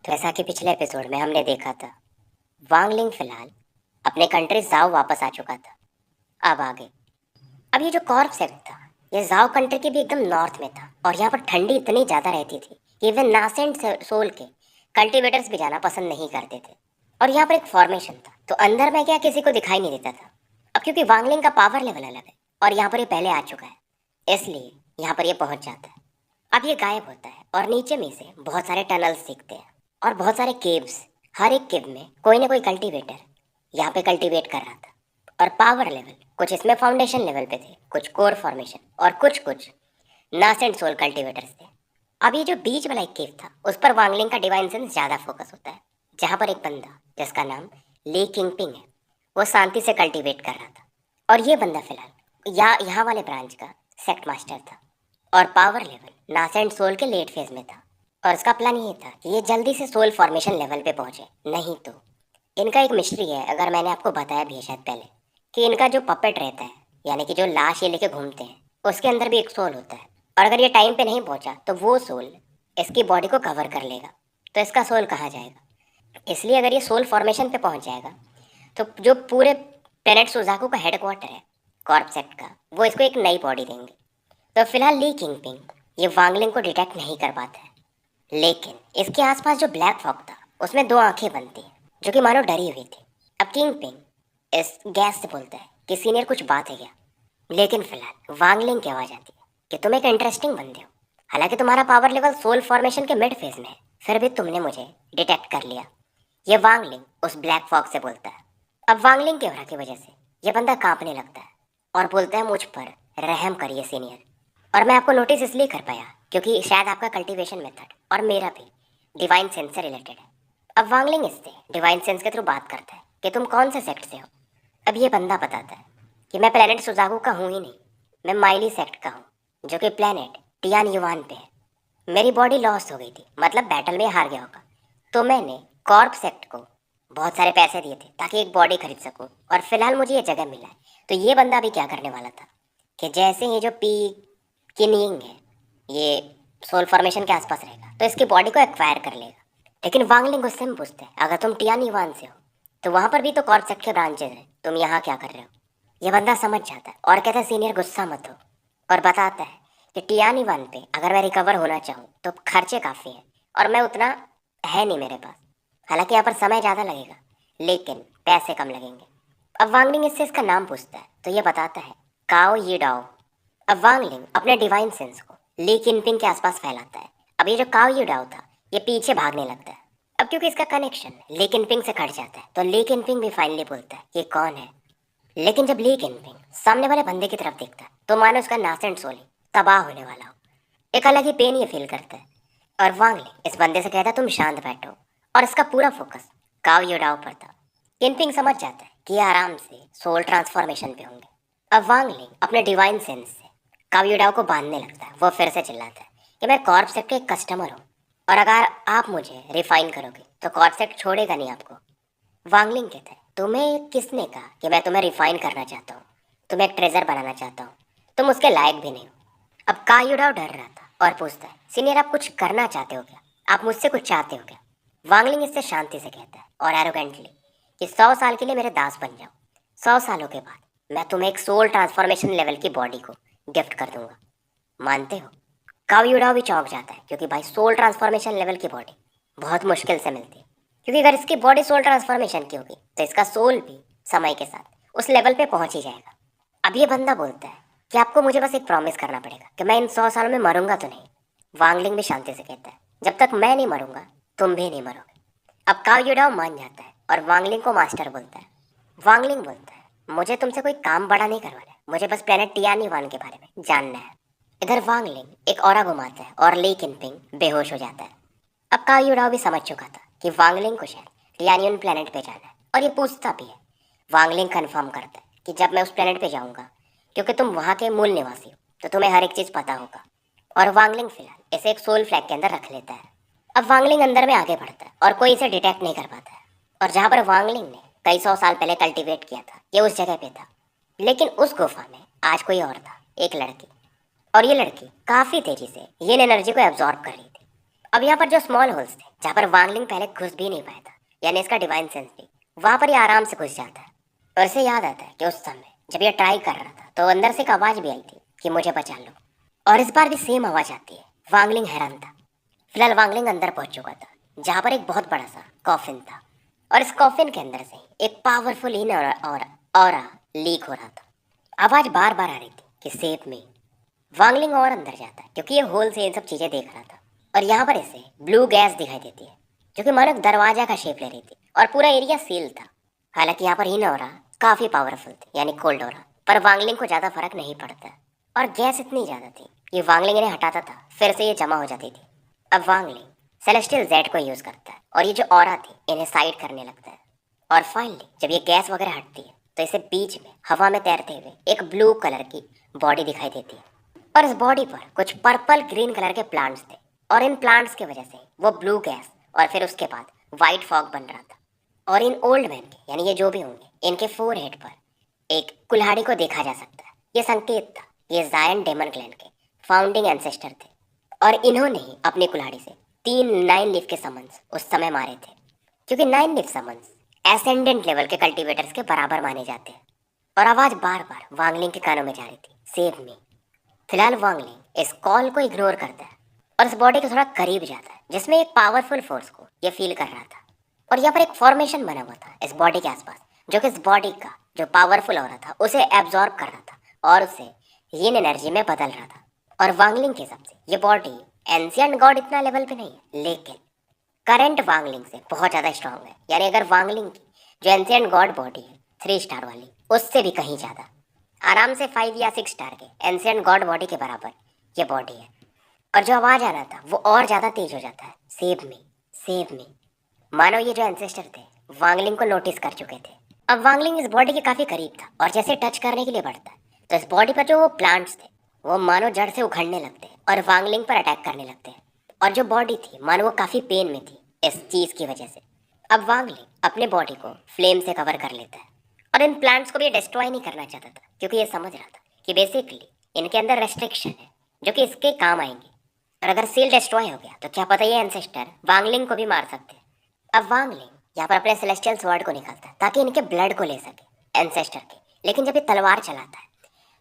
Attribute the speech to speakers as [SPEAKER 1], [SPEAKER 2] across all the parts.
[SPEAKER 1] तो ऐसा कि पिछले एपिसोड में हमने देखा था वांग लिंग फिलहाल अपने कंट्री जाओ वापस आ चुका था। अब आगे, अब ये जो कॉर्प सेक्ट था, ये जाओ कंट्री के भी एकदम नॉर्थ में था और यहाँ पर ठंडी इतनी ज़्यादा रहती थी कि इवन नासेंट सोल के कल्टीवेटर्स भी जाना पसंद नहीं करते थे। और यहाँ पर एक फॉर्मेशन था, तो अंदर में क्या किसी को दिखाई नहीं देता था। अब क्योंकि वांगलिंग का पावर लेवल अलग है और यहाँ पर ये पहले आ चुका है, इसलिए यहाँ पर ये पहुँच जाता है। अब ये गायब होता है और नीचे में से बहुत सारे टनल्स दिखते हैं और बहुत सारे केव्स। हर एक केव में कोई ना कोई कल्टीवेटर यहाँ पे कल्टीवेट कर रहा था। और पावर लेवल कुछ इसमें फाउंडेशन लेवल पे थे, कुछ कोर फॉर्मेशन और कुछ कुछ नासेंट सोल कल्टीवेटर्स थे। अब ये जो बीच वाला एक केव था, उस पर वांगलिंग का डिवाइन सेंस ज़्यादा फोकस होता है, जहाँ पर एक बंदा जिसका नाम ली किंगपिंग है, वो शांति से कल्टीवेट कर रहा था। और ये बंदा फिलहाल यहाँ वाले ब्रांच का सेक्ट मास्टर था और पावर लेवल नासेंट सोल के लेट फेज में था। और इसका प्लान ये था कि ये जल्दी से सोल फॉर्मेशन लेवल पे पहुंचे, नहीं तो इनका एक मिस्ट्री है, अगर मैंने आपको बताया भी है शायद पहले, कि इनका जो पपेट रहता है, यानी कि जो लाश ये लेके घूमते हैं, उसके अंदर भी एक सोल होता है। और अगर ये टाइम पे नहीं पहुंचा तो वो सोल इसकी बॉडी को कवर कर लेगा, तो इसका सोल कहाँ जाएगा। इसलिए अगर ये सोल फॉर्मेशन पे पहुंच जाएगा तो जो पूरे प्लेनेट सुजाकू का हेडक्वार्टर है कॉर्प सेक्ट का, वो इसको एक नई बॉडी देंगे। तो फिलहाल ली किंगपिंग ये वांगलिंग को डिटेक्ट नहीं कर पाता है, लेकिन इसके आसपास जो ब्लैक फॉग था उसमें दो आंखें बनती हैं जो कि मानो डरी हुई थी। अब किंगपिंग इस गैस से बोलता है कि सीनियर कुछ बात है क्या, लेकिन फिलहाल वांगलिंग की आवाज़ आती है कि तुम एक इंटरेस्टिंग बंदे हो, हालांकि तुम्हारा पावर लेवल सोल फॉर्मेशन के मिड फेज में है, फिर भी तुमने मुझे डिटेक्ट कर लिया। ये वांगलिंग उस ब्लैक फॉग से बोलता है। अब वांगलिंग के औरा की वजह से ये बंदा कांपने लगता है और बोलता है मुझ पर रहम करिए सीनियर। और मैं आपको नोटिस इसलिए कर पाया क्योंकि शायद आपका कल्टीवेशन मेथड और मेरा भी डिवाइन सेंस से रिलेटेड है। अब वांगलिंग इससे डिवाइन सेंस के थ्रू बात करता है कि तुम कौन से सेक्ट से हो। अब ये बंदा बताता है कि मैं प्लेनेट सुजागू का हूँ ही नहीं, मैं माइली सेक्ट का हूँ, जो कि प्लेनेट टियान युवान पे है। मेरी बॉडी लॉस हो गई थी, मतलब बैटल में हार गया होगा, तो मैंने कॉर्प सेक्ट को बहुत सारे पैसे दिए थे ताकि एक बॉडी खरीद सकूं, और फिलहाल मुझे ये जगह मिला है। तो ये बंदा भी क्या करने वाला था कि जैसे ये जो पी किनिंग है, ये सोल फॉर्मेशन के आसपास रहेगा तो इसकी बॉडी को एक्वायर कर लेगा। लेकिन वांगलिंग उससे में पूछते हैं अगर तुम टियान युवान से हो तो वहाँ पर भी तो कॉर्प सेक्ट के ब्रांचेज हैं, तुम यहाँ क्या कर रहे हो। ये बंदा समझ जाता है और कहता है सीनियर गुस्सा मत हो, और बताता है कि टियानी वन पे अगर मैं रिकवर होना चाहूँ तो खर्चे काफ़ी हैं और मैं उतना है नहीं मेरे पास। हालांकि यहाँ पर समय ज़्यादा लगेगा लेकिन पैसे कम लगेंगे। अब वांगलिंग इससे इसका नाम पूछता है तो ये बताता है काओ ये डाओ। अब वांगलिंग अपने डिवाइन सेंस को ली किनपिंग के आसपास फैलाता है। अब ये जो काओ ये डाओ था ये पीछे भागने लगता है। अब क्योंकि इसका कनेक्शन ली किनपिंग से कट जाता है तो ली किनपिंग भी फाइनली बोलता है ये कौन है। लेकिन जब ली किनपिंग सामने वाले बंदे की तरफ देखता है तो मानो उसका नासेंट सोल तबाह होने वाला हो। एक अलग ही पेन ये फील करता है और वांगलिंग इस बंदे से कहता है तुम शांत बैठो, और इसका पूरा फोकस काव योडाओ पर था। किनपिंग समझ जाता है कि ये आराम से सोल ट्रांसफॉर्मेशन पे होंगे। अब वांगलिंग अपने डिवाइन सेंस से काव योडाओ को बांधने लगता है। वो फिर से चिल्लाता है कि मैं कॉर्प सेक्ट का एक कस्टमर हूँ और अगर आप मुझे रिफाइन करोगे तो कॉर्प सेक्ट छोड़ेगा नहीं आपको। वांगलिंग कहता है तुम्हें किसने कहा कि मैं तुम्हें रिफाइन करना चाहता हूँ, तुम्हें एक ट्रेजर बनाना चाहता हूँ, तुम उसके लायक भी नहीं हो। अब कायुडाव डर रहा था और पूछता है सीनियर आप कुछ करना चाहते हो क्या, आप मुझसे कुछ चाहते हो क्या। वांगलिंग इससे शांति से कहता है और एरोगेंटली कि 100 साल के लिए मेरे दास बन जाओ, 100 सालों के बाद मैं तुम्हें एक सोल ट्रांसफॉर्मेशन लेवल की बॉडी को गिफ्ट कर दूंगा, मानते हो। कायुडाव भी चौंक जाता है क्योंकि भाई सोल ट्रांसफॉर्मेशन लेवल की बॉडी बहुत मुश्किल से मिलती है, क्योंकि अगर इसकी बॉडी सोल ट्रांसफॉर्मेशन की होगी तो इसका सोल भी समय के साथ उस लेवल पे पहुंच ही जाएगा। अब ये बंदा बोलता है कि आपको मुझे बस एक प्रॉमिस करना पड़ेगा कि मैं इन 100 सालों में मरूंगा तो नहीं। वांगलिंग भी शांति से कहता है जब तक मैं नहीं मरूंगा तुम भी नहीं मरोगे। अब काव युडाओ मान जाता है और वांगलिंग को मास्टर बोलता है। वांगलिंग बोलता है मुझे तुमसे कोई काम बड़ा नहीं करवाना है, मुझे बस प्लेनेट टियानी वान के बारे में जानना है। इधर वांगलिंग एक ऑरा घुमाता है और ली किनपिंग बेहोश हो जाता है। अब काव युडाओ भी समझ चुका था कि वांगलिंग को शायद टियानियन प्लेनेट पे जाना है और ये पूछता भी है। वांगलिंग कंफर्म करता है कि जब मैं उस प्लेनेट पे जाऊंगा, क्योंकि तुम वहाँ के मूल निवासी हो तो तुम्हें हर एक चीज़ पता होगा। और वांगलिंग फिलहाल इसे एक सोल फ्लैग के अंदर रख लेता है। अब वांगलिंग अंदर में आगे बढ़ता है और कोई इसे डिटेक्ट नहीं कर पाता है। और जहाँ पर वांगलिंग ने कई 100 साल पहले कल्टीवेट किया था ये उस जगह पे था, लेकिन उस गुफा में आज कोई और था, एक लड़की। और ये लड़की काफ़ी तेज़ी से ये एनर्जी को एब्जॉर्ब कर रही थी। अब यहाँ पर जो स्मॉल होल्स थे जहाँ पर वांगलिंग पहले घुस भी नहीं पाया था, यानी इसका डिवाइन सेंस भी, वहां पर ये आराम से घुस जाता है। और इसे याद आता है कि उस समय जब ये ट्राई कर रहा था तो अंदर से एक आवाज भी आई थी कि मुझे बचा लो, और इस बार भी सेम आवाज आती है। वांगलिंग हैरान था। फिलहाल वांगलिंग अंदर पहुंच चुका था जहाँ पर एक बहुत बड़ा सा कॉफिन था, और इस कॉफिन के अंदर से एक पावरफुल इन ऑरा लीक हो रहा था। आवाज बार बार आ रही थी कि सेव मी। वांगलिंग और अंदर जाता है क्योंकि ये होल से इन सब चीजें देख रहा था, और यहाँ पर इसे ब्लू गैस दिखाई देती है जो कि मानो एक दरवाजा का शेप ले रही थी, और पूरा एरिया सील था। हालांकि यहाँ पर इन ऑरा काफी पावरफुल थी, यानी कोल्ड ऑरा, पर वांगलिंग को ज्यादा फर्क नहीं पड़ता, और गैस इतनी ज्यादा थी ये वांगलिंग इन्हें हटाता था फिर से ये जमा हो जाती थी। अब वांगलिंग सेलेस्टियल जेड को यूज करता है और ये जो ऑरा थी इन्हें साइड करने लगता है, और फाइनली जब ये गैस वगैरह हटती है तो इसे बीच में हवा में तैरते हुए एक ब्लू कलर की बॉडी दिखाई देती है, और इस बॉडी पर कुछ पर्पल ग्रीन कलर के प्लांट्स थे, और इन प्लांट्स की वजह से वो ब्लू गैस और फिर उसके बाद व्हाइट फॉग बन रहा था। और इन ओल्ड मैन के, यानी ये जो भी होंगे, इनके फोरहेड पर एक कुल्हाड़ी को देखा जा सकता है। ये संकेत था, ये जायन डेमन क्लैन के फाउंडिंग एंसेस्टर थे, और इन्होंने ही अपनी कुल्हाड़ी से 3 9 लीफ के समन्स उस समय मारे थे, क्योंकि 9 लीफ समन्स एसेंडेंट लेवल के कल्टीवेटर्स के बराबर माने जाते हैं। और आवाज बार बार वांगलिंग के कानों में जा रही थी, सेव मी। फिलहाल वांगलिंग इस कॉल को इग्नोर करता है और इस बॉडी के थोड़ा करीब जाता है जिसमें एक पावरफुल फोर्स को ये फील कर रहा था, और यहाँ पर एक फॉर्मेशन बना हुआ था इस बॉडी के आसपास जो कि इस बॉडी का जो पावरफुल हो रहा था उसे एब्जॉर्ब कर रहा था और उसे यिन एनर्जी में बदल रहा था। और वांगलिंग के हिसाब से ये बॉडी एंशिएंट गॉड इतना लेवल पे नहीं है, लेकिन करंट वांगलिंग से बहुत ज़्यादा स्ट्रांग है। यानी अगर वांगलिंग की जो एंशिएंट गॉड बॉडी है 3 स्टार वाली, उससे भी कहीं ज़्यादा, आराम से 5 या 6 स्टार के एंशिएंट गॉड बॉडी के बराबर ये बॉडी है। और जो आवाज़ आ रहा था वो और ज़्यादा तेज हो जाता है, सेव मी सेव मी। मानो ये जो एंसेस्टर थे वांगलिंग को नोटिस कर चुके थे। अब वांगलिंग इस बॉडी के काफ़ी करीब था, और जैसे टच करने के लिए बढ़ता है तो इस बॉडी पर जो वो प्लांट्स थे वो मानो जड़ से उखड़ने लगते हैं और वांगलिंग पर अटैक करने लगते हैं। और जो बॉडी थी मानो वो काफ़ी पेन में थी इस चीज़ की वजह से। अब वांगलिंग अपने बॉडी को फ्लेम से कवर कर लेता है, और इन प्लांट्स को भी डिस्ट्रॉय नहीं करना चाहता था क्योंकि ये समझ रहा था कि बेसिकली इनके अंदर रेस्ट्रिक्शन है जो कि इसके काम आएंगे, और अगर सील डिस्ट्रॉय हो गया तो क्या पता ये एंसेस्टर वांगलिंग को भी मार सकते हैं। अब वांगलिंग यहाँ पर अपने सेलेस्टियल स्वॉर्ड को निकालता है ताकि इनके ब्लड को ले सके एंसेस्टर के, लेकिन जब ये तलवार चलाता है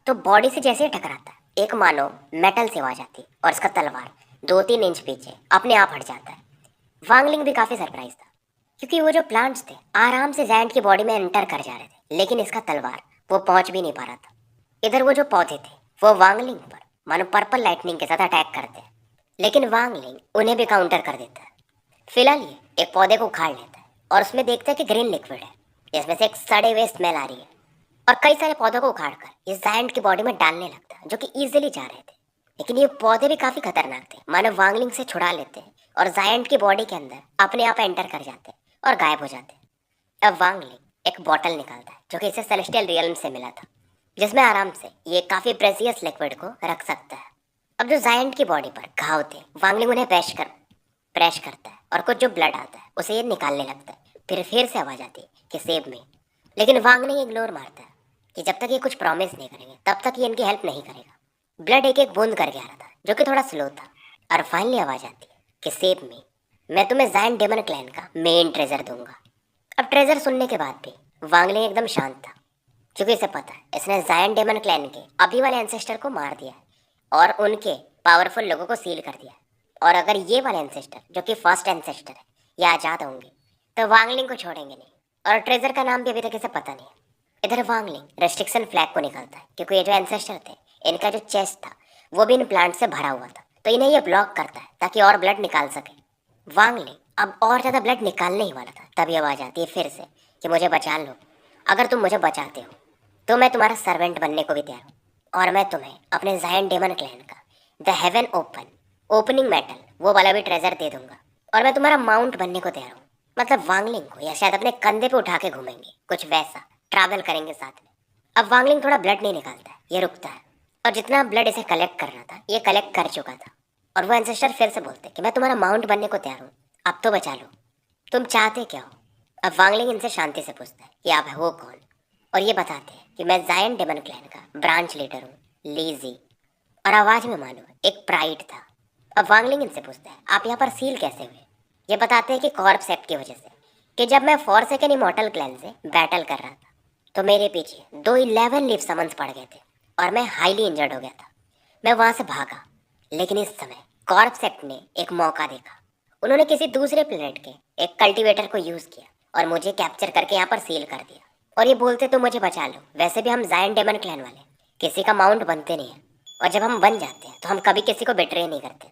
[SPEAKER 1] तो बॉडी से जैसे ही टकराता है एक मानो मेटल से आवाज आती है और इसका तलवार 2-3 इंच पीछे अपने आप हट जाता है। वांगलिंग भी काफ़ी सरप्राइज था क्योंकि वो जो प्लांट्स थे आराम से जैंट की बॉडी में एंटर कर जा रहे थे, लेकिन इसका तलवार वो पहुंच भी नहीं पा रहा था। इधर वो जो पौधे थे वो वांगलिंग पर मानो पर्पल लाइटनिंग के साथ अटैक करते हैं, लेकिन वांगलिंग उन्हें भी काउंटर कर देता है। फिलहाल ये एक पौधे को उखाड़ लेता है और उसमें देखता है कि ग्रीन लिक्विड है, इसमें से एक सड़े हुए स्मेल आ रही है, और कई सारे पौधों को उखाड़कर इस जायंट की बॉडी में डालने लगता है जो कि इजीली जा रहे थे। लेकिन ये पौधे भी काफी खतरनाक थे, मानो वांगलिंग से छुड़ा लेते हैं और जायंट की बॉडी के अंदर अपने आप एंटर कर जाते हैं और गायब हो जाते हैं। अब वांगलिंग एक बॉटल निकालता है जो कि इसे सेलेस्टियल रियल्म से मिला था, जिसमें आराम से ये काफी प्रेसियस लिक्विड को रख सकता है। अब जो जायंट की बॉडी पर घाव थे वांगलिंग उन्हें प्रेश करता है, और कुछ जो ब्लड आता है उसे ये निकालने लगता है। फिर से आवाज आती है कि सेव मी, लेकिन वांगलिंग इग्नोर मारता है कि जब तक ये कुछ प्रॉमिस नहीं करेंगे तब तक ये इनकी हेल्प नहीं करेगा। ब्लड एक एक बूंद करके आ रहा था जो कि थोड़ा स्लो था, और फाइनली आवाज आती है कि सेव मी, मैं तुम्हें जायंट डेमन क्लैन का मेन ट्रेजर दूंगा। अब ट्रेजर सुनने के बाद भी वांगलिंग एकदम शांत था, क्योंकि इसे पता है इसने जायंट डेमन क्लैन के अभी वाले एंसेस्टर को मार दिया है और उनके पावरफुल लोगों को सील कर दिया है। और अगर ये वाले एंसेस्टर जो कि फर्स्ट एंसेस्टर है ये आज़ाद होंगे तो वांगलिंग को छोड़ेंगे नहीं, और ट्रेजर का नाम भी अभी तक इसे पता नहीं है। इधर वांगलिंग रेस्ट्रिक्शन फ्लैग को निकालता है क्योंकि ये जो एंसेस्टर थे इनका जो चेस्ट था वो भी इन प्लांट से भरा हुआ था, तो इन्हें ये ब्लॉक करता है ताकि और ब्लड निकाल सके। वांगलिंग अब और ज़्यादा ब्लड निकालने ही वाला था, तभी आवाज़ आती है फिर से कि मुझे बचा लो, अगर तुम मुझे बचाते हो तो मैं तुम्हारा सर्वेंट बनने को भी तैयार हूँ, और मैं तुम्हें अपने जायंट डेमन क्लैन का द हेवन ओपनिंग मेटल वो वाला भी ट्रेजर दे दूंगा, और मैं तुम्हारा माउंट बनने को तैयार हूँ। मतलब वांगलिंग को या शायद अपने कंधे पे उठा के घूमेंगे, कुछ वैसा ट्रैवल करेंगे साथ में। अब वांगलिंग थोड़ा ब्लड नहीं निकालता है, ये रुकता है, और जितना ब्लड इसे कलेक्ट करना था ये कलेक्ट कर चुका था। और वो एंसेस्टर फिर से बोलते कि मैं तुम्हारा माउंट बनने को तैयार हूँ, अब तो बचा लो, तुम चाहते क्या हो। अब वांगलिंग इनसे शांति से पूछता है कि आप हो कौन, और ये बताते हैं कि मैं जायंट डेमन क्लैन का ब्रांच लीडर हूँ, लीजी। और आवाज़ में मानो एक प्राइड था, अब वांगलिंग इनसे पूछता है आप यहाँ पर सील कैसे हुए। ये बताते हैं कि कॉर्प्स एक्ट की वजह से, कि जब मैं फॉरसेकन इमॉर्टल क्लैन से बैटल कर रहा था तो मेरे पीछे 2 11 लीफ समन्स पड़ गए थे और मैं हाईली इंजर्ड हो गया था। मैं वहां से भागा, लेकिन इस समय कॉर्प्स एक्ट ने एक मौका देखा। उन्होंने किसी दूसरे प्लेनेट के एक कल्टीवेटर को यूज किया और मुझे कैप्चर करके यहाँ पर सील कर दिया। और ये बोलते तो मुझे बचा लो, वैसे भी हम जायन डेमन क्लैन वाले किसी का माउंट बनते नहीं है, और जब हम बन जाते हैं तो हम कभी किसी को बेट्रे नहीं करते।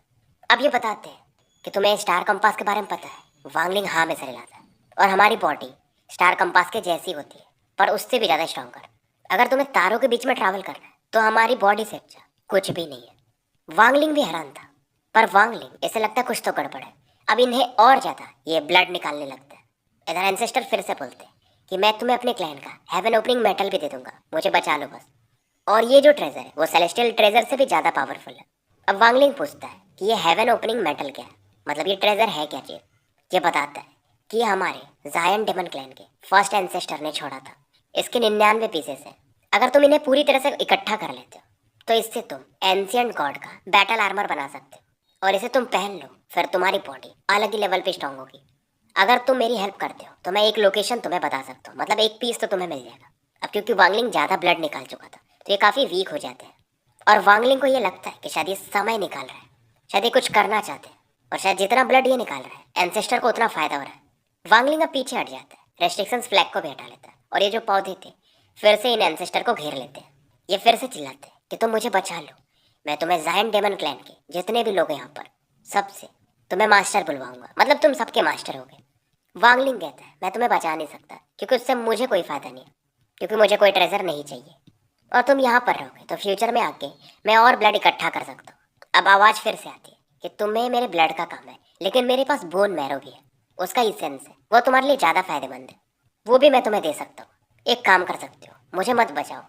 [SPEAKER 1] अब ये बताते हैं कि तुम्हें स्टार कंपास के बारे में पता है। वांगलिंग हाँ में सर हिलाता है। और हमारी बॉडी स्टार कंपास के जैसी होती है, पर उससे भी ज़्यादा स्ट्रॉन्गर। अगर तुम्हें तारों के बीच में ट्रैवल करना है तो हमारी बॉडी से अच्छा कुछ भी नहीं है। वांगलिंग भी हैरान था, पर वांगलिंग इसे लगता है कुछ तो गड़बड़ है। अब इन्हें और ज़्यादा ये ब्लड निकालने लगता है। इधर एंसेस्टर फिर से बोलते हैं कि मैं तुम्हें अपने क्लैन का हेवन ओपनिंग मेटल भी दे दूंगा, मुझे बचा लो बस। और ये जो ट्रेजर है वो सेलेस्टियल ट्रेजर से भी ज़्यादा पावरफुल है। अब वांगलिंग पूछता है कि ये हेवन ओपनिंग मेटल क्या है, मतलब ये ट्रेजर है क्या चीज़। ये बताता है कि ये हमारे जायन डेमन क्लैन के फर्स्ट एंसेस्टर ने छोड़ा था। इसके 99 पीसेस हैं। अगर तुम इन्हें पूरी तरह से इकट्ठा कर लेते हो तो इससे तुम एंशिएंट गॉड का बैटल आर्मर बना सकते हो, और इसे तुम पहन लो, फिर तुम्हारी बॉडी अलग ही लेवल पे स्ट्रांग होगी। अगर तुम मेरी हेल्प करते हो तो मैं एक लोकेशन तुम्हें बता सकता हूँ, मतलब एक पीस तो तुम्हें मिल जाएगा। अब क्योंकि वांगलिंग ज़्यादा ब्लड निकाल चुका था तो ये काफ़ी वीक हो जाते हैं, और वांगलिंग को ये लगता है कि शायद ये समय निकाल रहा है, शायद ये कुछ करना चाहते हैं, और शायद जितना ब्लड ये निकाल रहा है एंसेस्टर को उतना फ़ायदा हो रहा है। वांगलिंग अब पीछे हट जाता है, रेस्ट्रिक्शंस फ्लैग को भी हटा लेता है, और ये जो पौधे थे फिर से इन एंसेस्टर को घेर लेते हैं। ये फिर से चिल्लाते हैं कि तुम मुझे बचा लो, मैं तुम्हें जायन डेमन क्लैन के जितने भी लोग हैं यहाँ पर सबसे तुम्हें मास्टर बुलवाऊंगा, मतलब तुम सबके मास्टर हो गए। वांगलिंग कहता है मैं तुम्हें बचा नहीं सकता, क्योंकि उससे मुझे कोई फ़ायदा नहीं है, क्योंकि मुझे कोई ट्रेजर नहीं चाहिए, और तुम यहाँ पर रहोगे तो फ्यूचर में आके मैं और ब्लड इकट्ठा कर सकता हूँ। अब आवाज़ फिर से आती है कि तुम्हें मेरे ब्लड का काम है, लेकिन मेरे पास बोन मैरो भी है, उसका इसेंस है, वो तुम्हारे लिए ज़्यादा फायदेमंद है, वो भी मैं तुम्हें दे सकता हूँ। एक काम कर सकते हो, मुझे मत बचाओ,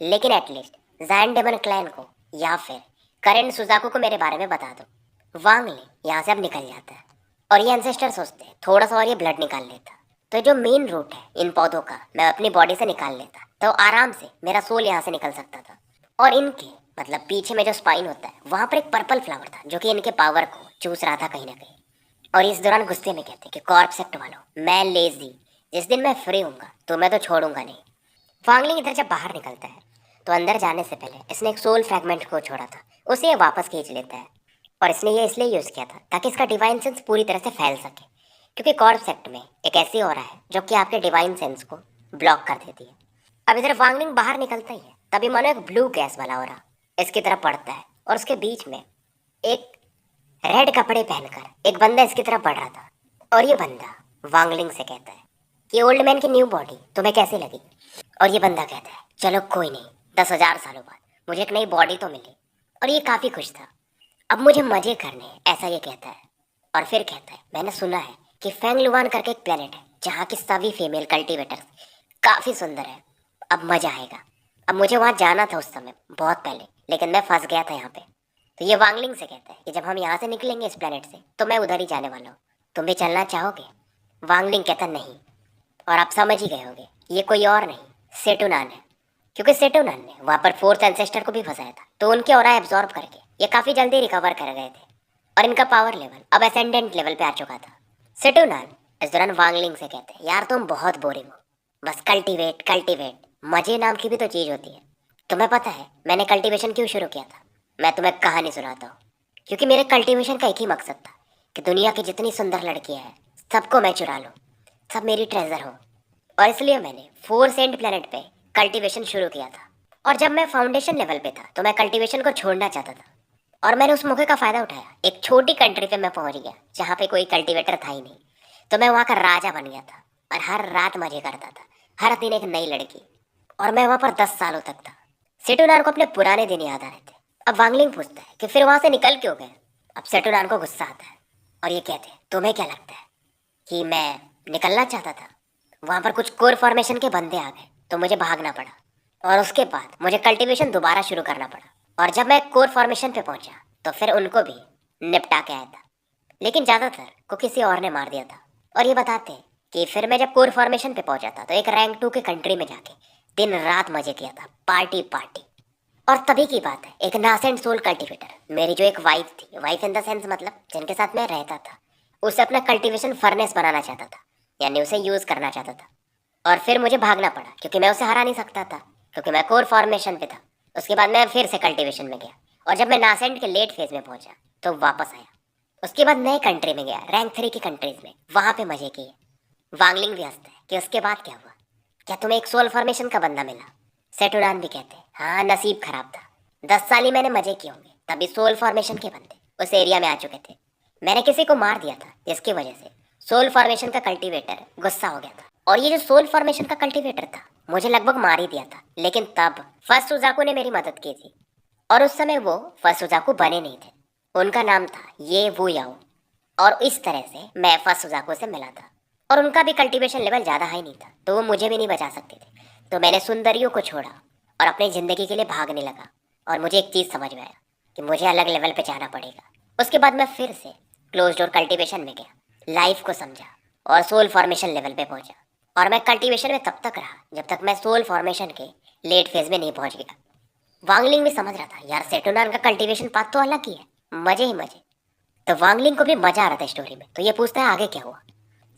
[SPEAKER 1] लेकिन एटलीस्ट जायन डेमन क्लैन को या फिर करेंट सुजाकू को मेरे बारे में बता दो। वांगलिंग यहाँ से अब निकल जाता है, और ये एंसेस्टर सोचते हैं थोड़ा सा और ये ब्लड निकाल लेता तो जो मेन रूट है इन पौधों का मैं अपनी बॉडी से निकाल लेता तो आराम से मेरा सोल यहाँ से निकल सकता था। और इनके मतलब पीछे में जो स्पाइन होता है वहाँ पर एक पर्पल फ्लावर था जो कि इनके पावर को चूस रहा था कहीं ना कहीं। और इस दौरान गुस्से में कहते कि कॉर्पसेप्ट वालों, मैं लेजी, जिस दिन मैं फ्री हूँगा तो मैं तो छोड़ूंगा नहीं। वांगलिंग इधर जब बाहर निकलता है तो अंदर जाने से पहले इसने एक सोल फ्रैगमेंट को छोड़ा था, उसे ये वापस खींच लेता है। और इसने ये इसलिए यूज़ किया था ताकि इसका डिवाइन सेंस पूरी तरह से फैल सके, क्योंकि कॉर्पसेप्ट में एक ऐसी ऑरा है जो कि आपके डिवाइन सेंस को ब्लॉक कर देती है। अब इधर वांगलिंग बाहर निकलता ही है, तभी मानो एक ब्लू गैस वाला ऑरा इसकी तरफ पड़ता है, और उसके बीच में एक रेड कपड़े पहनकर एक बंदा इसकी तरफ बढ़ रहा था। और ये बंदा वांगलिंग से कहता है कि ओल्ड मैन की न्यू बॉडी तुम्हें कैसी लगी। और ये बंदा कहता है चलो कोई नहीं, 10,000 सालों बाद मुझे एक नई बॉडी तो मिली। और ये काफ़ी खुश था, अब मुझे मजे करने हैं, ऐसा ये कहता है। और फिर कहता है मैंने सुना है कि फेंगलुआन करके एक प्लेनेट है जहाँ की सभी फीमेल कल्टीवेटर्स काफ़ी सुंदर है, अब मज़ा आएगा। अब मुझे वहाँ जाना था उस समय बहुत पहले, लेकिन मैं फंस गया था यहाँ पे। तो ये वांगलिंग से कहता है कि जब हम यहाँ से निकलेंगे इस प्लेनेट से तो मैं उधर ही जाने वाला हूँ, तुम भी चलना चाहोगे। वांगलिंग कहता नहीं, और आप समझ ही गए होंगे ये कोई और नहीं सेटुनान है, क्योंकि सेटुनान ने वहाँ पर फोर्थ एंसेस्टर को भी फंसाया था, तो उनके ऑरा एब्जॉर्ब करके ये काफ़ी जल्दी रिकवर कर गए थे, और इनका पावर लेवल अब असेंडेंट लेवल पे आ चुका था। सेटुनान इस दौरान वांगलिंग से कहते हैं यार तुम बहुत बोरिंग हो, बस कल्टीवेट कल्टीवेट, मजे नाम की भी तो चीज़ होती है। तुम्हें पता है मैंने कल्टीवेशन क्यों शुरू किया था? मैं तुम्हें कहानी सुनाता हूँ। क्योंकि मेरे कल्टीवेशन का एक ही मकसद था कि दुनिया की जितनी सुंदर लड़कियाँ हैं सबको मैं चुरा लूँ, सब मेरी ट्रेजर हो। और इसलिए मैंने 4 सेंट प्लेनेट पे कल्टीवेशन शुरू किया था। और जब मैं फाउंडेशन लेवल पे था तो मैं कल्टीवेशन को छोड़ना चाहता था, और मैंने उस मौके का फ़ायदा उठाया। एक छोटी कंट्री पे मैं पहुंच गया जहाँ पे कोई कल्टीवेटर था ही नहीं, तो मैं वहाँ का राजा बन गया था और हर रात मजे करता था, हर दिन एक नई लड़की। और मैं वहाँ पर 10 सालों तक था। सेटुनान को अपने पुराने दिन याद आ रहे थे। अब वांगलिंग पूछता है कि फिर वहाँ से निकल क्यों गए? अब सेटुनान को गुस्सा आता है और ये कहते हैं तुम्हें क्या लगता है कि मैं निकलना चाहता था? वहाँ पर कुछ कोर फॉर्मेशन के बंदे आ गए तो मुझे भागना पड़ा, और उसके बाद मुझे कल्टीवेशन दोबारा शुरू करना पड़ा। और जब मैं कोर फॉर्मेशन पे पहुंचा तो फिर उनको भी निपटा के आया था, लेकिन ज़्यादातर को किसी और ने मार दिया था। और ये बताते हैं कि फिर मैं जब कोर फॉर्मेशन पे पहुंचा था तो एक रैंक 2 के कंट्री में जाके दिन रात मजे किया था, पार्टी पार्टी। और तभी की बात है, एक नासेंट सोल कल्टीवेटर, मेरी जो एक वाइफ थी, वाइफ इन द सेंस मतलब जिनके साथ मैं रहता था, उसे अपना कल्टीवेशन फर्नेस बनाना चाहता था, यानी उसे यूज करना चाहता था। और फिर मुझे भागना पड़ा क्योंकि मैं उसे हरा नहीं सकता था, क्योंकि मैं कोर फॉर्मेशन पे था। उसके बाद मैं फिर से कल्टीवेशन में गया, और जब मैं नासेंट के लेट फेज में पहुंचा तो वापस आया। उसके बाद नए कंट्री में गया, रैंक 3 की कंट्रीज में, वहां पे मजे किए। वांगलिंग भी हंसता है कि उसके बाद क्या हुआ, क्या तुम्हें एक सोल फॉर्मेशन का बंदा मिला? सेटुनान भी कहते हैं हाँ, नसीब खराब था। 10 साल ही मैंने मजे किए होंगे, तभी सोल फॉर्मेशन के बंदे उस एरिया में आ चुके थे। मैंने किसी को मार दिया था, जिसकी वजह से सोल फॉर्मेशन का कल्टीवेटर गुस्सा हो गया था। और ये जो सोल फॉर्मेशन का कल्टीवेटर था, मुझे लगभग मार ही दिया था। लेकिन तब फर्स्ट सुजाकू ने मेरी मदद की थी, और उस समय वो फर्स्ट सुजाकू बने नहीं थे। उनका नाम था ये वू याओ। और इस तरह से मैं फर्स्ट सुजाकू से मिला था। और उनका भी कल्टीवेशन लेवल ज़्यादा हाई नहीं था, तो वो मुझे भी नहीं बचा सकते थे। तो मैंने सुंदरियों को छोड़ा और अपनी ज़िंदगी के लिए भागने लगा। और मुझे एक चीज़ समझ में आया कि मुझे अलग लेवल पे जाना पड़ेगा। उसके बाद मैं फिर से क्लोज डोर कल्टीवेशन में गया, लाइफ को समझा और सोल फॉर्मेशन लेवल पे पहुंचा। और मैं कल्टीवेशन में तब तक रहा जब तक मैं सोल फॉर्मेशन के लेट फेज में नहीं पहुंच गया। वांगलिंग भी समझ रहा था यार, सेटोनान का कल्टीवेशन पाथ तो अलग ही है, मजे ही मजे। तो वांगलिंग को भी मजा आ रहा था स्टोरी में। तो ये पूछता है आगे क्या हुआ।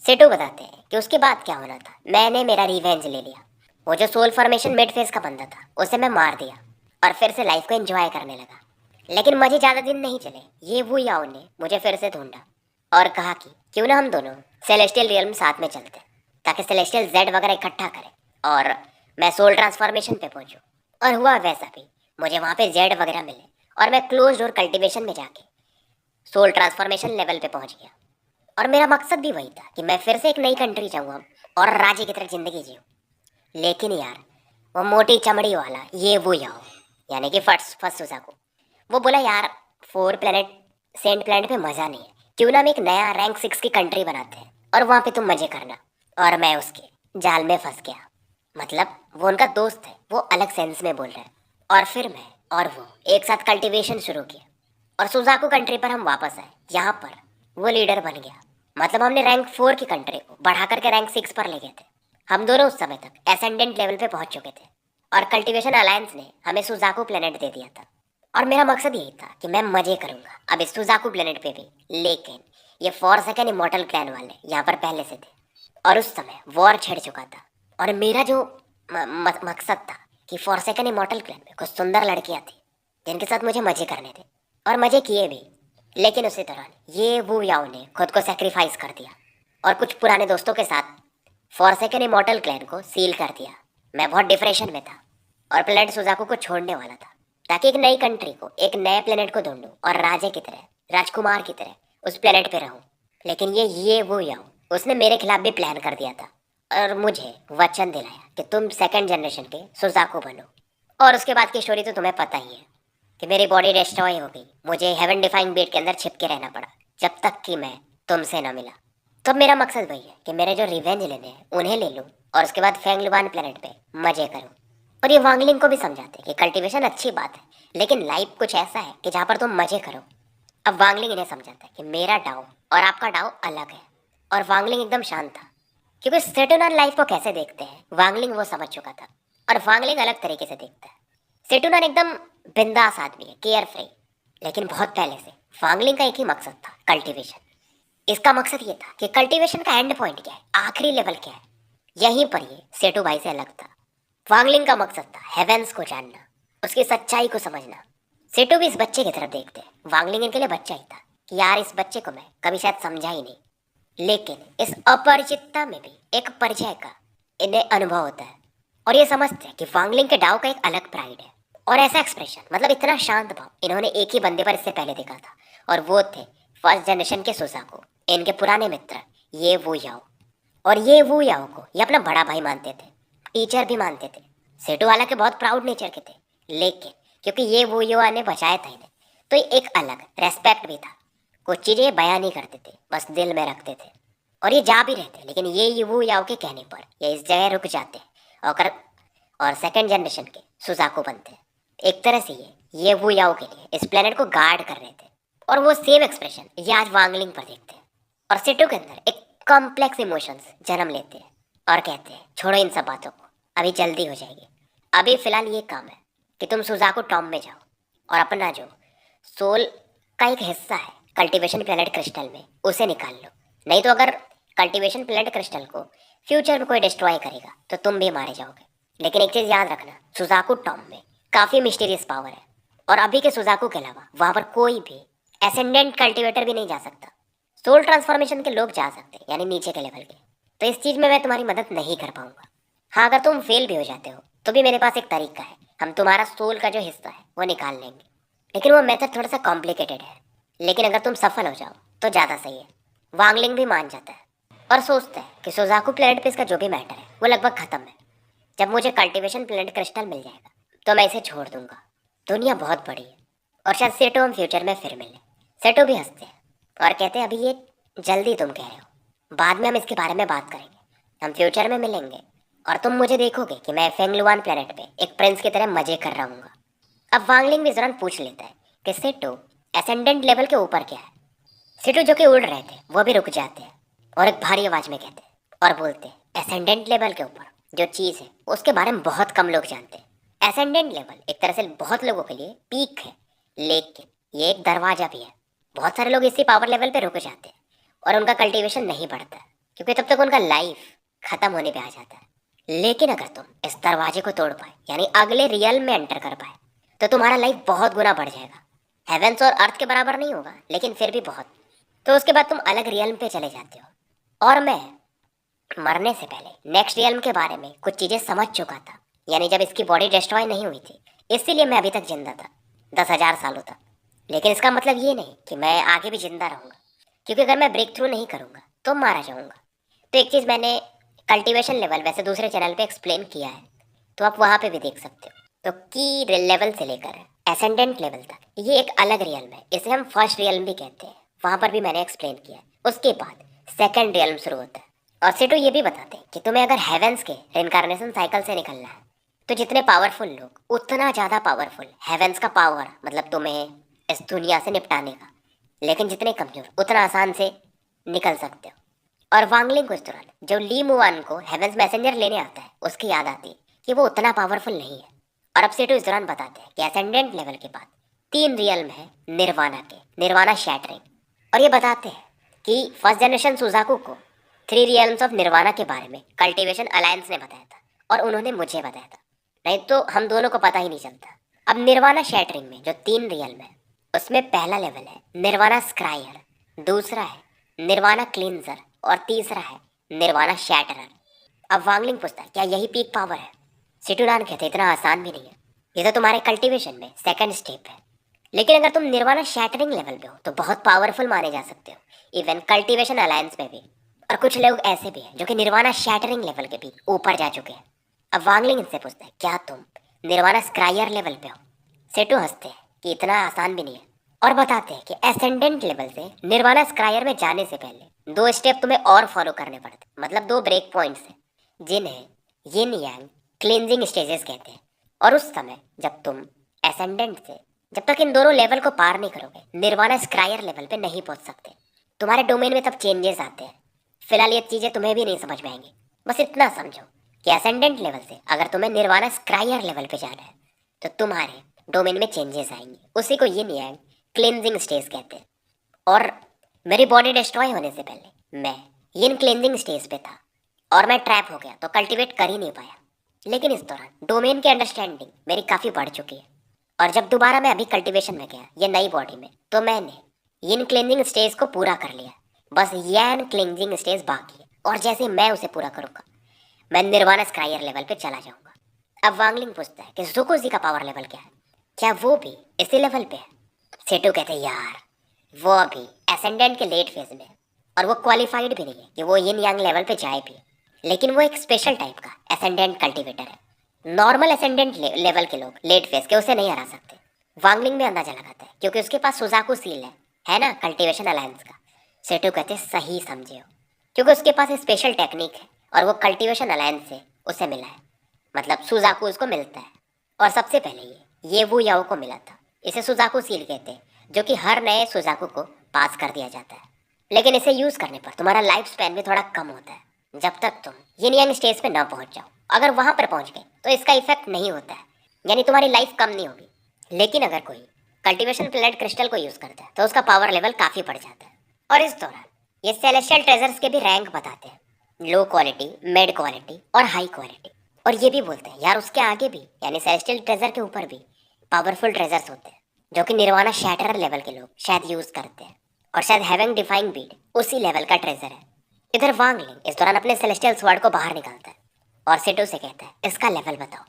[SPEAKER 1] सेटो बताते हैं कि उसके बाद क्या होना था। मैंने मेरा रिवेंज ले लिया। वो जो सोल फॉर्मेशन मिड फेज का बंदा था, उसे मैं मार दिया और फिर से लाइफ को एंजॉय करने लगा। लेकिन मुझे ज़्यादा दिन नहीं चले, ये वो याओ ने मुझे फिर से ढूंढा और कहा कि क्यों ना हम दोनों सेलेस्टियल रियल्म साथ में चलते, ताकि सेलेस्टियल जेड वगैरह इकट्ठा करें और मैं सोल ट्रांसफॉर्मेशन पे पहुंचूं। और हुआ वैसा भी, मुझे वहाँ पे जेड वगैरह मिले और मैं क्लोज डोर कल्टीवेशन में जाके सोल ट्रांसफॉर्मेशन लेवल पे पहुंच गया। और मेरा मकसद भी वही था कि मैं फिर से एक नई कंट्री जाऊँगा और राजे की तरह जिंदगी जीऊँ। लेकिन यार, वो मोटी चमड़ी वाला ये वो याओ, यानी कि फर्स्ट फर्स्ट सुजाकू, वो बोला यार 4 प्लेनेट सेंट प्लेनेट पे मज़ा नहीं है, क्यों ना हम एक नया रैंक 6 की कंट्री बनाते हैं और वहाँ पे तुम मज़े करना। और मैं उसके जाल में फंस गया। मतलब वो उनका दोस्त है, वो अलग सेंस में बोल रहा है। और फिर मैं और वो एक साथ कल्टीवेशन शुरू किया और सुजाकू कंट्री पर हम वापस आए। यहाँ पर वो लीडर बन गया। मतलब हमने रैंक 4 की कंट्री को बढ़ा करके रैंक 6 पर ले गए थे। हम दोनों उस समय तक एसेंडेंट लेवल पे पहुंच चुके थे और कल्टीवेशन अलायंस ने हमें सुजाकू प्लेनेट दे दिया था। और मेरा मकसद यही था कि मैं मजे करूंगा अब इस सुजाकू प्लेनेट पे भी। लेकिन ये फॉरसेकन इमॉर्टल क्लैन वाले यहाँ पर पहले से थे और उस समय वॉर छिड़ चुका था। और मेरा जो मकसद था कि फॉरसेकन इमॉर्टल क्लैन में कुछ सुंदर लड़कियाँ थी जिनके साथ मुझे मजे करने थे, और मजे किए भी। लेकिन उसी दौरान ये वो याओ ने खुद को सेक्रीफाइस कर दिया और कुछ पुराने दोस्तों के साथ फॉरसेकन इमॉर्टल क्लैन को सील कर दिया। मैं बहुत डिप्रेशन में था और प्लेनेट सुजाकू को छोड़ने वाला था, ताकि एक नई कंट्री को, एक नए प्लेनेट को ढूंढूं और राजे की तरह, राजकुमार की तरह उस प्लेनेट पे रहूं। लेकिन ये वो याओ, उसने मेरे खिलाफ भी प्लान कर दिया था और मुझे वचन दिलाया कि तुम सेकंड जनरेशन के सुजाकू बनो। और उसके बाद की स्टोरी तो तुम्हें पता ही है कि मेरी बॉडी डिस्ट्रॉय हो गई। मुझे हेवन डिफाइंग बेट के अंदर छिप के रहना पड़ा जब तक कि मैं तुमसे न मिला। तो मेरा मकसद वही है कि मेरे जो रिवेंज लेने हैं उन्हें ले लूँ और उसके बाद फेंगलुवान प्लेनेट पे मजे करूँ। और ये वांगलिंग को भी समझाते हैं कि कल्टीवेशन अच्छी बात है, लेकिन लाइफ कुछ ऐसा है कि जहाँ पर तुम मजे करो। अब वांगलिंग इन्हें समझाता है कि मेरा डाव और आपका डाव अलग है। और वांगलिंग एकदम शांत था, क्योंकि सेटुनान लाइफ को कैसे देखते हैं वांगलिंग वो समझ चुका था। और वांगलिंग अलग तरीके से देखता है। सेटुनान एकदम बिंदास आदमी है, केयर फ्री। लेकिन बहुत पहले से वांगलिंग का एक ही मकसद था, कल्टीवेशन। इसका मकसद ये था कि कल्टीवेशन का एंड पॉइंट क्या है, आखिरी लेवल क्या है। यहीं पर ये सेटू भाई से अलग था। वांगलिंग का मकसद था हेवेंस को जानना, उसकी सच्चाई को समझना। सेटू भी इस बच्चे की तरफ देखते हैं। वांगलिंग इनके लिए बच्चा ही था कि यार इस बच्चे को मैं कभी शायद समझा ही नहीं। लेकिन इस अपरिचितता में भी एक परिचय का इन्हें अनुभव होता है और ये समझते हैं कि वांगलिंग के डाव का एक अलग प्राइड है। और ऐसा एक्सप्रेशन, मतलब इतना शांत भाव इन्होंने एक ही बंदे पर इससे पहले देखा था, और वो थे फर्स्ट जनरेशन के सुजाकू, इनके पुराने मित्र ये वो याओ। और ये वो याओ को ये अपना बड़ा भाई मानते थे, टीचर भी मानते थे। सेटू वाला के बहुत प्राउड नेचर के थे, लेकिन क्योंकि ये वो युवा ने बचाया था इन्हें, तो एक अलग रेस्पेक्ट भी था। कुछ चीज़ें ये बयान नहीं करते थे, बस दिल में रखते थे। और ये जा भी रहते, लेकिन ये वो याओ के कहने पर ये इस जगह रुक जाते और सेकंड जनरेशन के सुजाकू बनते हैं। एक तरह से ये वो याओ के लिए इस प्लेनेट को गार्ड कर रहे थे। और वो सेम एक्सप्रेशन ये आज वांगलिंग पर देखते हैं। और सेटू के अंदर एक कॉम्प्लेक्स इमोशंस जन्म लेते हैं और कहते हैं छोड़ो इन सब बातों को, अभी जल्दी हो जाएगी, अभी फिलहाल ये काम है। कि तुम सुजाकू टॉम में जाओ और अपना जो सोल का एक हिस्सा है कल्टीवेशन प्लेनेट क्रिस्टल में उसे निकाल लो। नहीं तो अगर कल्टीवेशन प्लेनेट क्रिस्टल को फ्यूचर में कोई डिस्ट्रॉय करेगा तो तुम भी मारे जाओगे। लेकिन एक चीज़ याद रखना, सुजाकू टॉम में काफ़ी मिस्टीरियस पावर है और अभी के सुजाकू के अलावा वहाँ पर कोई भी एसेंडेंट कल्टीवेटर भी नहीं जा सकता। सोल ट्रांसफॉर्मेशन के लोग जा सकते हैं, यानी नीचे के लेवल के। तो इस चीज़ में मैं तुम्हारी मदद नहीं कर पाऊंगा। हाँ, अगर तुम फेल भी हो जाते हो तो भी मेरे पास एक तरीका है, हम तुम्हारा सोल का जो हिस्सा है वो निकाल लेंगे। लेकिन वो मेथड थोड़ा सा कॉम्प्लिकेटेड है, लेकिन अगर तुम सफल हो जाओ तो ज़्यादा सही है। वांगलिंग भी मान जाता है और सोचता है कि सुजाकू प्लेनेट पे इसका जो भी मैटर है वो लगभग ख़त्म है। जब मुझे कल्टीवेशन प्लेनेट क्रिस्टल मिल जाएगा तो मैं इसे छोड़ दूंगा। दुनिया बहुत बड़ी है और शायद सेटो हम फ्यूचर में फिर मिले। सेटो भी हंसते हैं और कहते हैं अभी ये जल्दी तुम कह रहे हो, बाद में हम इसके बारे में बात करेंगे। हम फ्यूचर में मिलेंगे और तुम मुझे देखोगे कि मैं फेंगलुआन प्लेनेट पे एक प्रिंस की तरह मजे कर रहा हूँ। अब वांगलिंग भी जरा पूछ लेता है कि सेटो एसेंडेंट लेवल के ऊपर क्या है। सेटो जो कि उड़ रहे थे वो भी रुक जाते हैं और एक भारी आवाज में कहते हैं और बोलते हैं एसेंडेंट लेवल के ऊपर जो चीज़ है उसके बारे में बहुत कम लोग जानते हैं। एसेंडेंट लेवल एक तरह से बहुत लोगों के लिए पीक है, लेकिन ये एक दरवाजा भी है। बहुत सारे लोग इसी पावर लेवल पे रुक जाते हैं और उनका कल्टीवेशन नहीं बढ़ता क्योंकि तब तक उनका लाइफ खत्म होने पे आ जाता है। लेकिन अगर तुम इस दरवाजे को तोड़ पाए, यानी अगले रियल में एंटर कर पाए, तो तुम्हारा लाइफ बहुत गुना बढ़ जाएगा। हेवेंस और अर्थ के बराबर नहीं होगा, लेकिन फिर भी बहुत। तो उसके बाद तुम अलग रियल पे चले जाते हो और मैं मरने से पहले नेक्स्ट रियल के बारे में कुछ चीज़ें समझ चुका था, यानी जब इसकी बॉडी डिस्ट्रॉय नहीं हुई थी, इसीलिए मैं अभी तक जिंदा था 10,000 सालों तक। लेकिन इसका मतलब ये नहीं कि मैं आगे भी जिंदा रहूँगा, क्योंकि अगर मैं ब्रेक थ्रू नहीं करूँगा तो मारा जाऊँगा। तो एक चीज़ मैंने कल्टीवेशन लेवल वैसे दूसरे चैनल पे एक्सप्लेन किया है, तो आप वहाँ पे भी देख सकते हो। तो की लेवल से लेकर एसेंडेंट लेवल तक ये एक अलग रियल है, इसे हम फर्स्ट रियल भी कहते हैं। वहाँ पर भी मैंने एक्सप्लेन किया है। उसके बाद सेकंड रियल शुरू होता है और सेटो ये भी बताते हैं कि तुम्हें अगर हेवेंस के रिइंकार्नेशन साइकिल से निकलना है तो जितने पावरफुल लोग उतना ज़्यादा पावरफुल हेवेंस का पावर, मतलब तुम्हें इस दुनिया से निपटाने का, लेकिन जितने कमजोर उतना आसान से निकल सकते हो। और वांगलिंग को इस दौरान जो ली मुआन को हेवेंस मैसेंजर लेने आता है उसकी याद आती है कि वो उतना पावरफुल नहीं है। और अब सेटो इस दौरान बताते हैं कि एसेंडेंट लेवल के बाद 3 रियल है निर्वाणा के, निर्वाणा शैटरिंग। और ये बताते हैं कि फर्स्ट जनरेशन सुजाकू को 3 रियल्स ऑफ निर्वाणा के बारे में कल्टीवेशन अलायंस ने बताया था और उन्होंने मुझे बताया था, नहीं तो हम दोनों को पता ही नहीं चलता। अब निर्वाणा शैटरिंग में जो 3 रियल है उसमें पहला लेवल है निर्वाणा स्क्रायर, दूसरा है निर्वाणा क्लींजर और तीसरा है निर्वाणा शैटरर। अब वांगलिंग पूछता है क्या यही पीक पावर है? सिटुनान कहते इतना आसान भी नहीं है, ये तो तुम्हारे कल्टीवेशन में सेकंड स्टेप है। लेकिन अगर तुम निर्वाणा शैटरिंग लेवल पे हो तो बहुत पावरफुल माने जा सकते हो, इवन कल्टीवेशन अलायंस में भी। और कुछ लोग ऐसे भी हैं जो कि निर्वाणा शैटरिंग लेवल के भी ऊपर जा चुके हैं। अब वांगलिंग इनसे पूछता है क्या तुम निर्वाणा स्क्रायर लेवल पे हो? सेटो हंसते हैं कि इतना आसान भी नहीं है और बताते हैं कि एसेंडेंट लेवल से निर्वाणा स्क्रायर में जाने से पहले 2 स्टेप तुम्हें और फॉलो करने पड़ते, मतलब 2 ब्रेक पॉइंट्स हैं जिन्हें यिन यांग क्लींजिंग स्टेजेस कहते हैं। और उस समय जब तुम एसेंडेंट से जब तक इन दोनों लेवल को पार नहीं करोगे निर्वाणा स्क्रायर लेवल पे नहीं पहुंच सकते। तुम्हारे डोमेन में तब चेंजेस आते हैं। फिलहाल ये चीज़ें तुम्हें भी नहीं समझ में आएंगी, बस इतना समझो कि एसेंडेंट लेवल से अगर तुम्हें निर्वाणा स्क्रायर लेवल पे जाना है तो तुम्हारे डोमेन में चेंजेस आएंगे, उसी को यिन यांग क्लींजिंग स्टेज कहते हैं। और मेरी बॉडी डिस्ट्रॉय होने से पहले मैं यिन क्लींजिंग स्टेज पे था और मैं ट्रैप हो गया तो कल्टीवेट कर ही नहीं पाया। लेकिन इस दौरान डोमेन की अंडरस्टैंडिंग मेरी काफ़ी बढ़ चुकी है और जब दोबारा मैं अभी कल्टीवेशन में गया ये नई बॉडी में, तो मैंने यिन क्लींजिंग स्टेज को पूरा कर लिया। बस यान क्लींजिंग स्टेज बाकी है और जैसे ही मैं उसे पूरा करूँगा मैं निर्वाणा स्क्रायर लेवल पे चला जाऊँगा। अब वांगलिंग पूछता है कि ज़ुकोजी का पावर लेवल क्या है, क्या वो भी इसी लेवल पे है? सेटू कहते हैं यार वो अभी एसेंडेंट के लेट फेज में है और वो क्वालिफाइड भी नहीं है कि वो यिन यांग लेवल पे जाए भी, लेकिन वो एक स्पेशल टाइप का एसेंडेंट कल्टीवेटर है। नॉर्मल एसेंडेंट लेवल के लोग लेट फेज के उसे नहीं हरा सकते। वांगलिंग में अंदाजा लगाता है क्योंकि उसके पास सुजाकू सील है ना, कल्टीवेशन अलायंस का। सेटू कहते सही समझे हो, क्योंकि उसके पास स्पेशल टेक्निक है और वो कल्टीवेशन अलायंस से उसे मिला है, मतलब सुजाकू उसको मिलता है। और सबसे पहले ये वो याओ को मिला था, इसे सुजाकू सील कहते हैं, जो कि हर नए सुजाकू को पास कर दिया जाता है। लेकिन इसे यूज़ करने पर तुम्हारा लाइफ स्पैन भी थोड़ा कम होता है जब तक तुम यिन यांग स्टेज पे ना पहुंच जाओ। अगर वहां पर पहुंच गए तो इसका इफेक्ट नहीं होता है, यानी तुम्हारी लाइफ कम नहीं होगी। लेकिन अगर कोई कल्टीवेशन प्लेनेट क्रिस्टल को यूज करता है तो उसका पावर लेवल काफी बढ़ जाता है। और इस दौरान ये सेलेस्टियल ट्रेजर्स के भी रैंक बताते हैं, लो क्वालिटी, मिड क्वालिटी और हाई क्वालिटी। और ये भी बोलते हैं यार उसके आगे भी, यानी सेलेस्टियल ट्रेजर के ऊपर भी पावरफुल ट्रेजर्स होते हैं जो कि निर्वाणा शैटरर लेवल के लोग शायद यूज करते हैं। और शायद हेवन डिफाइंग बीड उसी लेवल का ट्रेजर है। इधर वांगलिंग इस दौरान अपने सेलेस्टियल स्वॉर्ड को बाहर निकालता है और सिटू से कहता है इसका लेवल बताओ।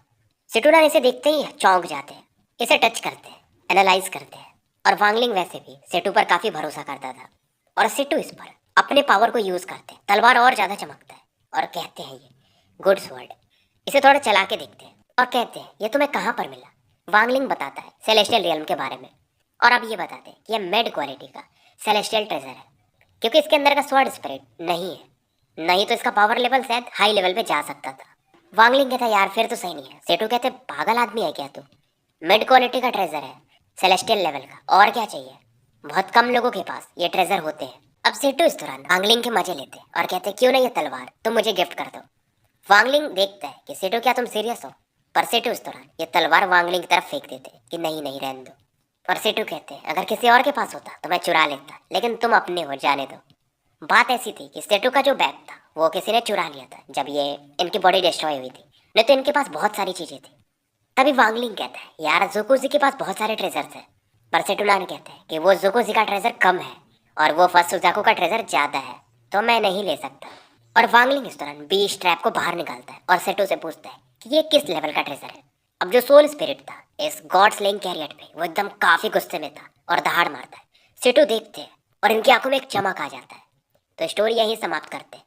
[SPEAKER 1] सिटूना इसे देखते ही चौंक जाते हैं, इसे टच करते हैं, एनालाइज करते हैं। और वांगलिंग वैसे भी सिटू पर काफी भरोसा करता था और सिटू इस पर अपने पावर को यूज करते हैं। तलवार और ज्यादा चमकता है और कहते हैं ये गुड स्वॉर्ड, इसे थोड़ा चला के देखते हैं। और कहते हैं ये तुम्हें कहाँ पर मिला। वांगलिंग बताता है सेलेस्टियल रियल्म के बारे में। और अब ये बताते हैं कि यह मिड क्वालिटी का सेलेस्टियल ट्रेजर है, क्योंकि इसके अंदर का स्वॉर्ड स्पिरिट नहीं है, नहीं तो इसका पावर लेवल शायद हाई लेवल पे जा सकता था। वांगलिंग कहता यार फिर तो सही नहीं है। सेटू कहते पागल आदमी है क्या तू, मिड क्वालिटी का ट्रेजर है सेलेस्टियल लेवल का, और क्या चाहिए। बहुत कम लोगों के पास ये ट्रेजर होते हैं। अब सेटू इस दौरान वांगलिंग के मजे लेते हैं और कहते क्यों नहीं ये तलवार तुम मुझे गिफ्ट कर दो। वांगलिंग देखता है कि सेटू क्या तुम सीरियस हो, पर सेटू इस दौरान ये तलवार वांगलिंग की तरफ फेंक देते कि नहीं नहीं रहने दो। और सेटू कहते हैं अगर किसी और के पास होता तो मैं चुरा लेता, लेकिन तुम अपने हो, जाने दो। बात ऐसी थी कि सेटू का जो बैग था वो किसी ने चुरा लिया था जब ये इनकी बॉडी डिस्ट्रॉय हुई थी, नहीं तो इनके पास बहुत सारी चीजें थी। तभी वांगलिंग कहता है यार ज़ुकुजी के पास बहुत सारे ट्रेजर्स हैं, पर सेटुनान कहते हैं कि वो ज़ुकुजी का ट्रेजर कम है और वो फर्स्ट सुजाको का ट्रेजर ज्यादा है, तो मैं नहीं ले सकता। और वांगलिंग इस दौरान बीच ट्रैप को बाहर निकालता है और सेटू से पूछता है कि ये किस लेवल का ट्रेजर है। अब जो सोल स्पिरिट था इस गॉड स्लेइंग कैरियट पे, वो एकदम काफी गुस्से में था और दहाड़ मारता है। सेटू देखते हैं और इनकी आंखों में एक चमक आ जाता है। तो स्टोरी यहीं समाप्त करते हैं।